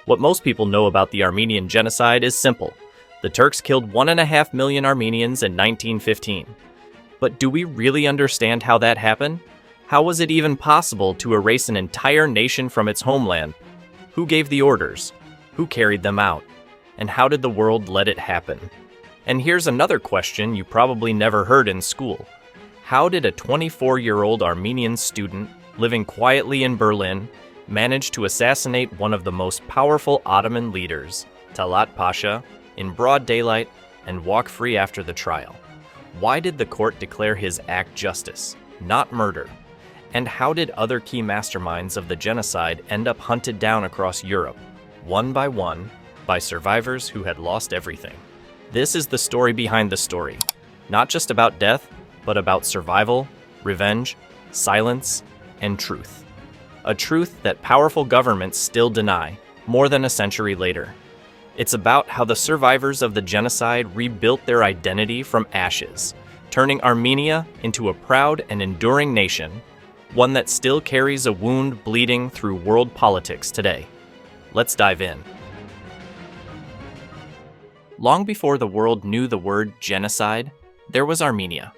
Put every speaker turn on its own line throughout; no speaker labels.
What most people know about the Armenian Genocide is simple. The Turks killed 1.5 million Armenians in 1915. But do we really understand how that happened? How was it even possible to erase an entire nation from its homeland? Who gave the orders? Who carried them out? And how did the world let it happen? And here's another question you probably never heard in school. How did a 24-year-old Armenian student living quietly in Berlin manage to assassinate one of the most powerful Ottoman leaders, Talat Pasha, in broad daylight and walk free after the trial? Why did the court declare his act justice, not murder? And how did other key masterminds of the genocide end up hunted down across Europe, one, by survivors who had lost everything? This is the story behind the story, not just about death, but about survival, revenge, silence, and truth. A truth that powerful governments still deny, more than a century later. It's about how the survivors of the genocide rebuilt their identity from ashes, turning Armenia into a proud and enduring nation, one that still carries a wound bleeding through world politics today. Let's dive in. Long before the world knew the word genocide, there was Armenia,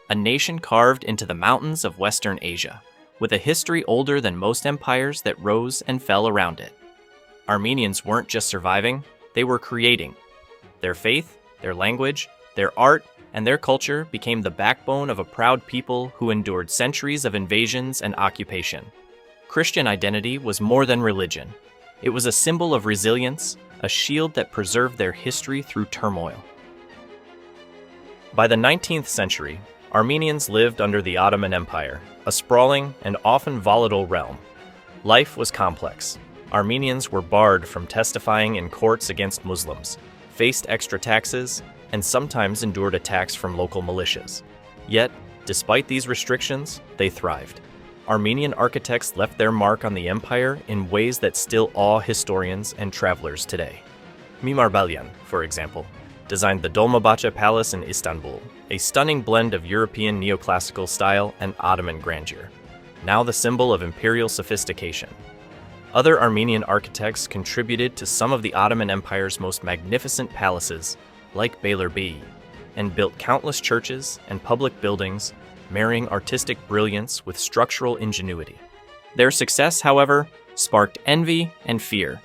a nation carved into the mountains of Western Asia, with a history older than most empires that rose and fell around it. Armenians weren't just surviving, they were creating. Their faith, their language, their art, and their culture became the backbone of a proud people who endured centuries of invasions and occupation. Christian identity was more than religion. It was a symbol of resilience, a shield that preserved their history through turmoil. By the 19th century, Armenians lived under the Ottoman Empire, a sprawling and often volatile realm. Life was complex. Armenians were barred from testifying in courts against Muslims, faced extra taxes, and sometimes endured attacks from local militias. Yet, despite these restrictions, they thrived. Armenian architects left their mark on the empire in ways that still awe historians and travelers today. Mimar Balyan, for example, designed the Dolmabahce Palace in Istanbul, a stunning blend of European neoclassical style and Ottoman grandeur, now the symbol of imperial sophistication. Other Armenian architects contributed to some of the Ottoman Empire's most magnificent palaces, like Beylerbeyi, and built countless churches and public buildings, marrying artistic brilliance with structural ingenuity. Their success, however, sparked envy and fear.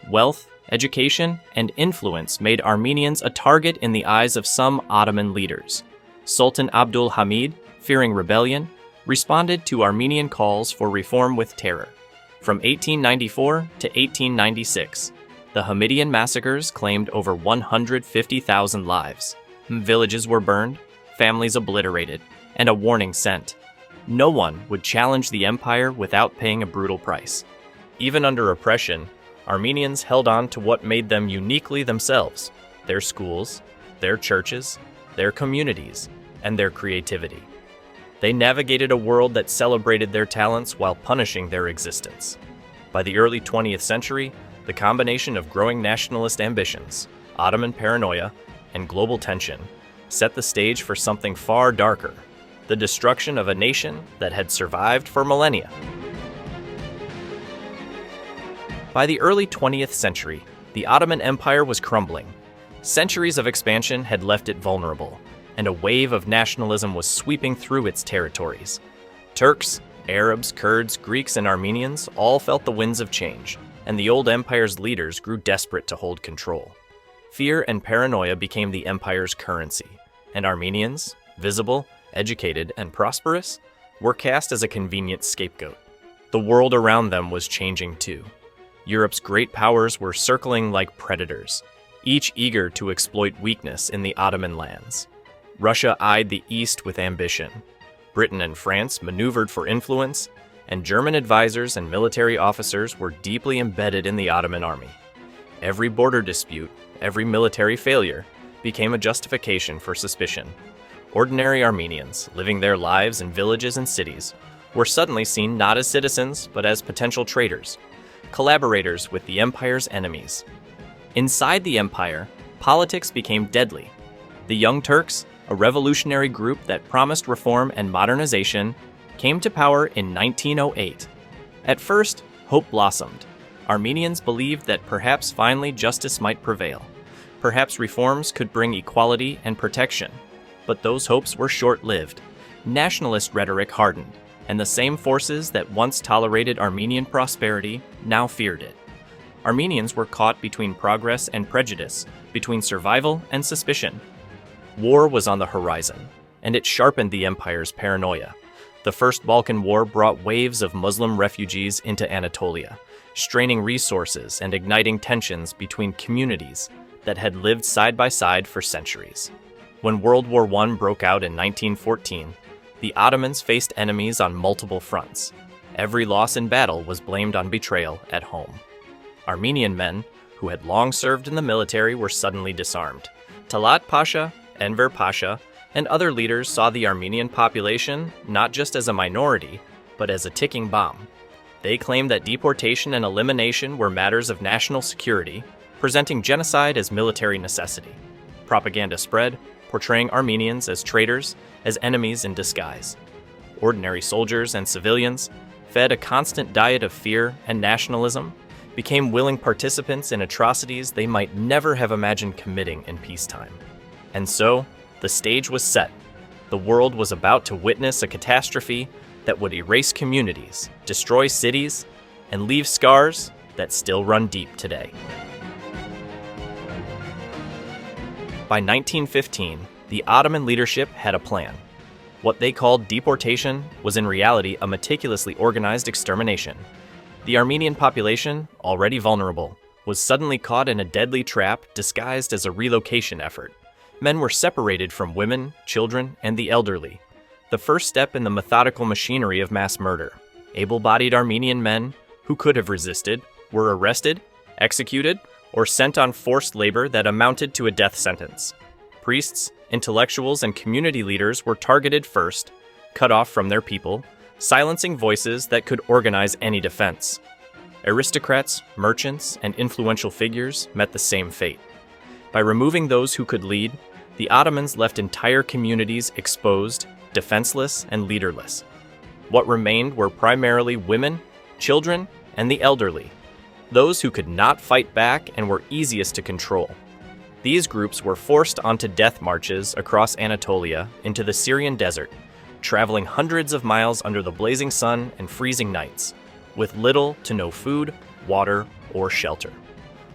Wealth, education, and influence made Armenians a target in the eyes of some Ottoman leaders. Sultan Abdul Hamid, fearing rebellion, responded to Armenian calls for reform with terror. From 1894 to 1896, the Hamidian massacres claimed over 150,000 lives. Villages were burned, families obliterated, and a warning sent. No one would challenge the empire without paying a brutal price. Even under oppression, Armenians held on to what made them uniquely themselves: their schools, their churches, their communities, and their creativity. They navigated a world that celebrated their talents while punishing their existence. By the early 20th century, the combination of growing nationalist ambitions, Ottoman paranoia, and global tension set the stage for something far darker: the destruction of a nation that had survived for millennia. By the early 20th century, the Ottoman Empire was crumbling. Centuries of expansion had left it vulnerable, and a wave of nationalism was sweeping through its territories. Turks, Arabs, Kurds, Greeks, and Armenians all felt the winds of change, and the old empire's leaders grew desperate to hold control. Fear and paranoia became the empire's currency, and Armenians, visible, educated, and prosperous, were cast as a convenient scapegoat. The world around them was changing too. Europe's great powers were circling like predators, each eager to exploit weakness in the Ottoman lands. Russia eyed the East with ambition. Britain and France maneuvered for influence, and German advisors and military officers were deeply embedded in the Ottoman army. Every border dispute, every military failure, became a justification for suspicion. Ordinary Armenians, living their lives in villages and cities, were suddenly seen not as citizens, but as potential traitors, collaborators with the empire's enemies. Inside the empire, politics became deadly. The Young Turks, a revolutionary group that promised reform and modernization, came to power in 1908. At first, hope blossomed. Armenians believed that perhaps finally justice might prevail. Perhaps reforms could bring equality and protection. But those hopes were short-lived. Nationalist rhetoric hardened, and the same forces that once tolerated Armenian prosperity now feared it. Armenians were caught between progress and prejudice, between survival and suspicion. War was on the horizon, and it sharpened the empire's paranoia. The First Balkan War brought waves of Muslim refugees into Anatolia, straining resources and igniting tensions between communities that had lived side by side for centuries. When World War I broke out in 1914, the Ottomans faced enemies on multiple fronts. Every loss in battle was blamed on betrayal at home. Armenian men, who had long served in the military, were suddenly disarmed. Talat Pasha, Enver Pasha, and other leaders saw the Armenian population not just as a minority, but as a ticking bomb. They claimed that deportation and elimination were matters of national security, presenting genocide as military necessity. Propaganda spread, portraying Armenians as traitors, as enemies in disguise. Ordinary soldiers and civilians, fed a constant diet of fear and nationalism, became willing participants in atrocities they might never have imagined committing in peacetime. And so, the stage was set. The world was about to witness a catastrophe that would erase communities, destroy cities, and leave scars that still run deep today. By 1915, the Ottoman leadership had a plan. What they called deportation was in reality a meticulously organized extermination. The Armenian population, already vulnerable, was suddenly caught in a deadly trap disguised as a relocation effort. Men were separated from women, children, and the elderly, the first step in the methodical machinery of mass murder. Able-bodied Armenian men who could have resisted were arrested, executed, or sent on forced labor that amounted to a death sentence. Priests, intellectuals, and community leaders were targeted first, cut off from their people, silencing voices that could organize any defense. Aristocrats, merchants, and influential figures met the same fate. By removing those who could lead, the Ottomans left entire communities exposed, defenseless, and leaderless. What remained were primarily women, children, and the elderly, those who could not fight back and were easiest to control. These groups were forced onto death marches across Anatolia into the Syrian desert, traveling hundreds of miles under the blazing sun and freezing nights, with little to no food, water, or shelter.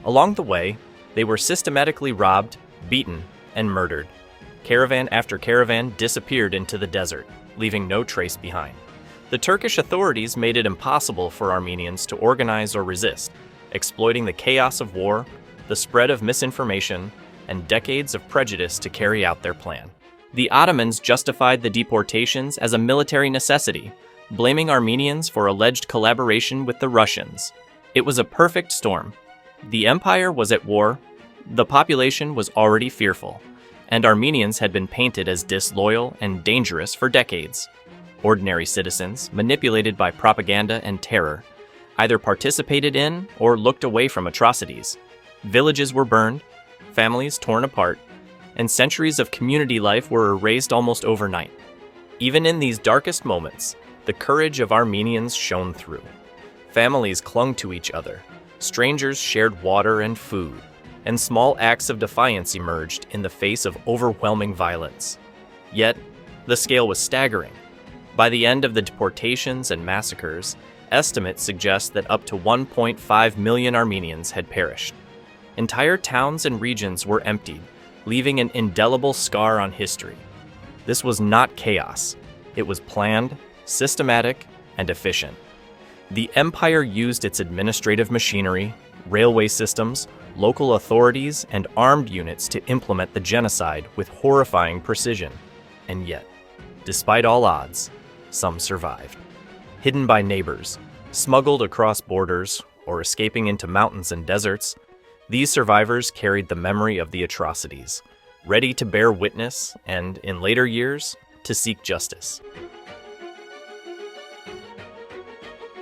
Along the way, they were systematically robbed, beaten, and murdered. Caravan after caravan disappeared into the desert, leaving no trace behind. The Turkish authorities made it impossible for Armenians to organize or resist, exploiting the chaos of war, the spread of misinformation, and decades of prejudice to carry out their plan. The Ottomans justified the deportations as a military necessity, blaming Armenians for alleged collaboration with the Russians. It was a perfect storm. The empire was at war, the population was already fearful, and Armenians had been painted as disloyal and dangerous for decades. Ordinary citizens, manipulated by propaganda and terror, either participated in or looked away from atrocities. Villages were burned, families torn apart, and centuries of community life were erased almost overnight. Even in these darkest moments, the courage of Armenians shone through. Families clung to each other, strangers shared water and food, and small acts of defiance emerged in the face of overwhelming violence. Yet, the scale was staggering. By the end of the deportations and massacres, estimates suggest that up to 1.5 million Armenians had perished. Entire towns and regions were emptied, leaving an indelible scar on history. This was not chaos. It was planned, systematic, and efficient. The empire used its administrative machinery, railway systems, local authorities, and armed units to implement the genocide with horrifying precision. And yet, despite all odds, some survived. Hidden by neighbors, smuggled across borders, or escaping into mountains and deserts, these survivors carried the memory of the atrocities, ready to bear witness and, in later years, to seek justice.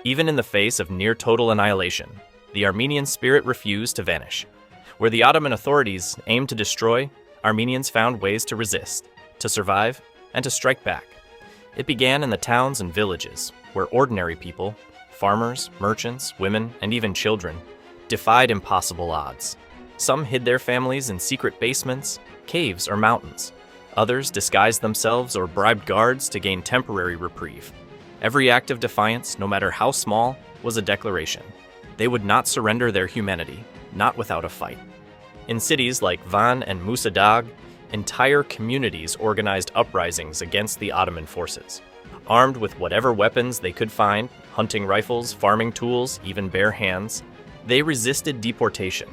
Even in the face of near-total annihilation, the Armenian spirit refused to vanish. Where the Ottoman authorities aimed to destroy, Armenians found ways to resist, to survive, and to strike back. It began in the towns and villages, where ordinary people, farmers, merchants, women, and even children, defied impossible odds. Some hid their families in secret basements, caves, or mountains. Others disguised themselves or bribed guards to gain temporary reprieve. Every act of defiance, no matter how small, was a declaration. They would not surrender their humanity, not without a fight. In cities like Van and Musadag, entire communities organized uprisings against the Ottoman forces. Armed with whatever weapons they could find, hunting rifles, farming tools, even bare hands, they resisted deportation.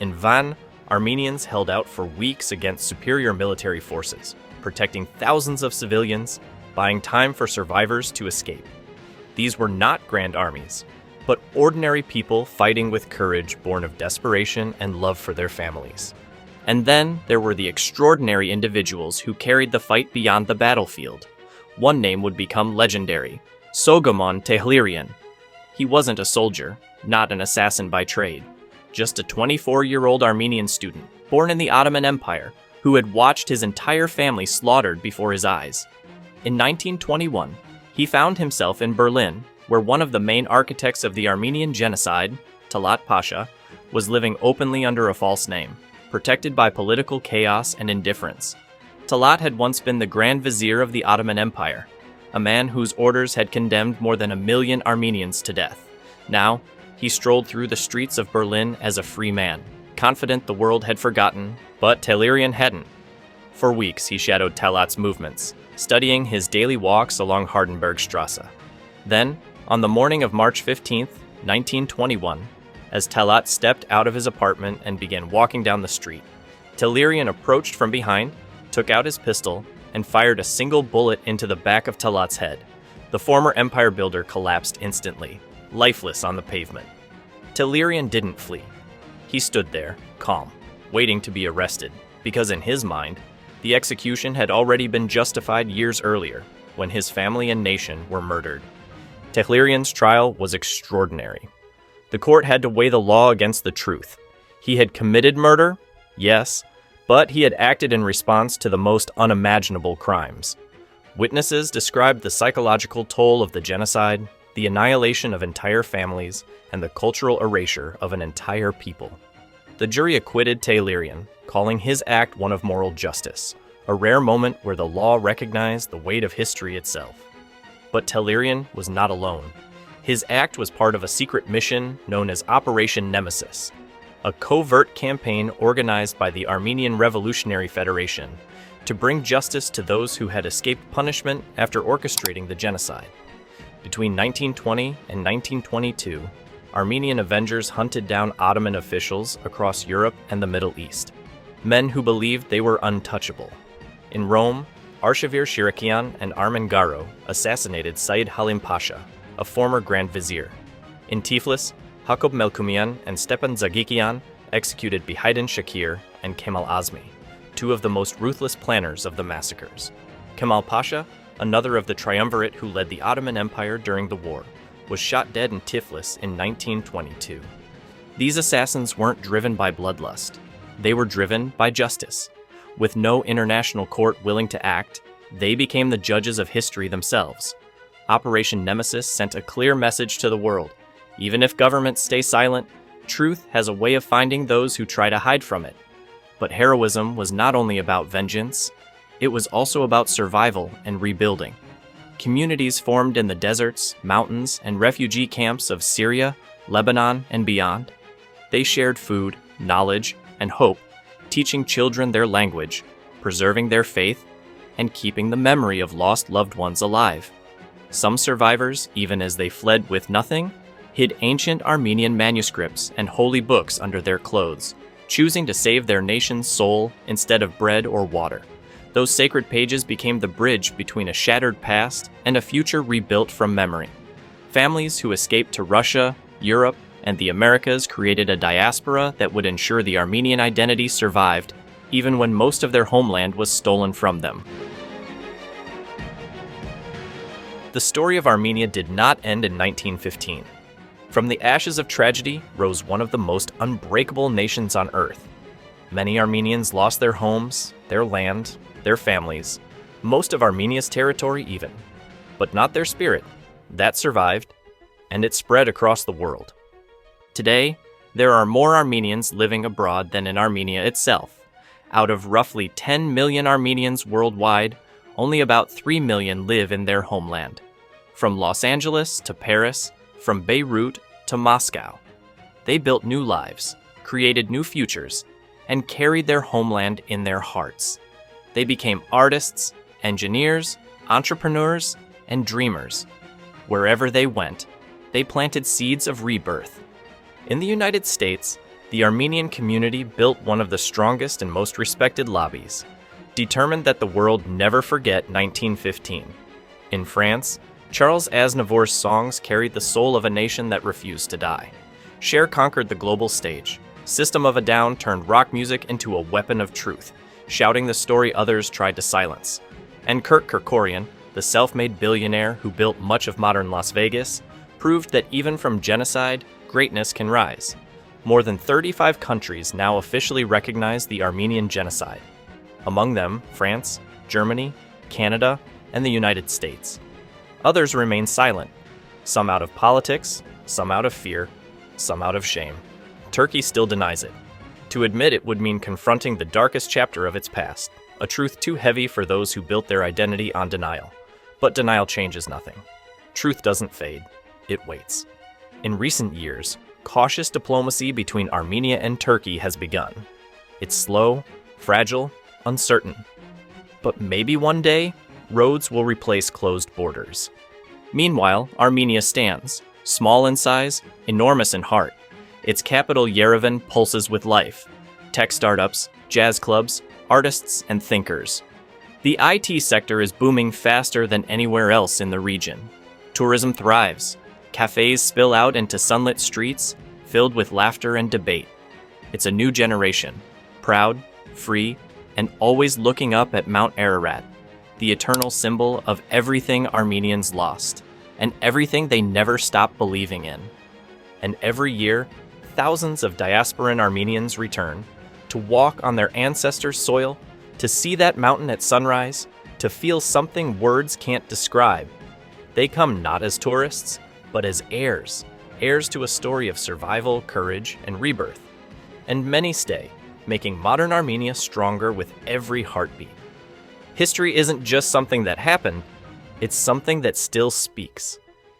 In Van, Armenians held out for weeks against superior military forces, protecting thousands of civilians, buying time for survivors to escape. These were not grand armies, but ordinary people fighting with courage born of desperation and love for their families. And then there were the extraordinary individuals who carried the fight beyond the battlefield. One name would become legendary: Sogomon Tehlirian. He wasn't a soldier, not an assassin by trade, just a 24-year-old Armenian student, born in the Ottoman Empire, who had watched his entire family slaughtered before his eyes. In 1921, he found himself in Berlin, where one of the main architects of the Armenian Genocide, Talat Pasha, was living openly under a false name, protected by political chaos and indifference. Talat had once been the Grand Vizier of the Ottoman Empire, a man whose orders had condemned more than 1 million Armenians to death. Now, he strolled through the streets of Berlin as a free man, confident the world had forgotten, but Tehlirian hadn't. For weeks, he shadowed Talat's movements, studying his daily walks along Hardenbergstrasse. Then, on the morning of March 15, 1921, as Talat stepped out of his apartment and began walking down the street, Tehlirian approached from behind, took out his pistol, and fired a single bullet into the back of Talat's head. The former empire builder collapsed instantly, lifeless on the pavement. Tehlirian didn't flee. He stood there, calm, waiting to be arrested, because in his mind, the execution had already been justified years earlier, when his family and nation were murdered. Tehlirian's trial was extraordinary. The court had to weigh the law against the truth. He had committed murder, yes, but he had acted in response to the most unimaginable crimes. Witnesses described the psychological toll of the genocide, the annihilation of entire families, and the cultural erasure of an entire people. The jury acquitted Tehlirian, calling his act one of moral justice, a rare moment where the law recognized the weight of history itself. But Tehlirian was not alone. His act was part of a secret mission known as Operation Nemesis, a covert campaign organized by the Armenian Revolutionary Federation to bring justice to those who had escaped punishment after orchestrating the genocide. Between 1920 and 1922, Armenian Avengers hunted down Ottoman officials across Europe and the Middle East, men who believed they were untouchable. In Rome, Arshavir Shirikian and Armen Garo assassinated Said Halim Pasha, a former Grand Vizier. In Tiflis, Hakob Melkumian and Stepan Zagikian executed Behaydin Shakir and Kemal Azmi, two of the most ruthless planners of the massacres. Kemal Pasha, another of the triumvirate who led the Ottoman Empire during the war, was shot dead in Tiflis in 1922. These assassins weren't driven by bloodlust. They were driven by justice. With no international court willing to act, they became the judges of history themselves. Operation Nemesis sent a clear message to the world. Even if governments stay silent, truth has a way of finding those who try to hide from it. But heroism was not only about vengeance, it was also about survival and rebuilding. Communities formed in the deserts, mountains, and refugee camps of Syria, Lebanon, and beyond. They shared food, knowledge, and hope, teaching children their language, preserving their faith, and keeping the memory of lost loved ones alive. Some survivors, even as they fled with nothing, hid ancient Armenian manuscripts and holy books under their clothes, choosing to save their nation's soul instead of bread or water. Those sacred pages became the bridge between a shattered past and a future rebuilt from memory. Families who escaped to Russia, Europe, and the Americas created a diaspora that would ensure the Armenian identity survived, even when most of their homeland was stolen from them. The story of Armenia did not end in 1915. From the ashes of tragedy rose one of the most unbreakable nations on earth. Many Armenians lost their homes, their land, their families, most of Armenia's territory even. But not their spirit. That survived. and it spread across the world. Today, there are more Armenians living abroad than in Armenia itself. Out of roughly 10 million Armenians worldwide, only about 3 million live in their homeland. From Los Angeles to Paris, from Beirut to Moscow. They built new lives, created new futures, and carried their homeland in their hearts. They became artists, engineers, entrepreneurs, and dreamers. Wherever they went, they planted seeds of rebirth. In the United States, the Armenian community built one of the strongest and most respected lobbies, determined that the world never forget 1915. In France, Charles Aznavour's songs carried the soul of a nation that refused to die. Cher conquered the global stage. System of a Down turned rock music into a weapon of truth, shouting the story others tried to silence. And Kurt Kerkorian, the self-made billionaire who built much of modern Las Vegas, proved that even from genocide, greatness can rise. More than 35 countries now officially recognize the Armenian Genocide. Among them, France, Germany, Canada, and the United States. Others remain silent, some out of politics, some out of fear, some out of shame. Turkey still denies it. To admit it would mean confronting the darkest chapter of its past, a truth too heavy for those who built their identity on denial. But denial changes nothing. Truth doesn't fade, it waits. In recent years, cautious diplomacy between Armenia and Turkey has begun. It's slow, fragile, uncertain. But maybe one day, roads will replace closed borders. Meanwhile, Armenia stands, small in size, enormous in heart. Its capital Yerevan pulses with life. Tech startups, jazz clubs, artists, and thinkers. The IT sector is booming faster than anywhere else in the region. Tourism thrives. Cafes spill out into sunlit streets, filled with laughter and debate. It's a new generation, proud, free, and always looking up at Mount Ararat, the eternal symbol of everything Armenians lost, and everything they never stopped believing in. And every year, thousands of diasporan Armenians return to walk on their ancestors' soil, to see that mountain at sunrise, to feel something words can't describe. They come not as tourists, but as heirs to a story of survival, courage, and rebirth. And many stay, making modern Armenia stronger with every heartbeat. History isn't just something that happened, it's something that still speaks.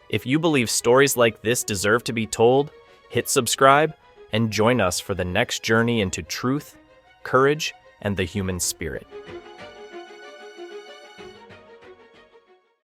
If you believe stories like this deserve to be told, hit subscribe and join us for the next journey into truth, courage, and the human spirit.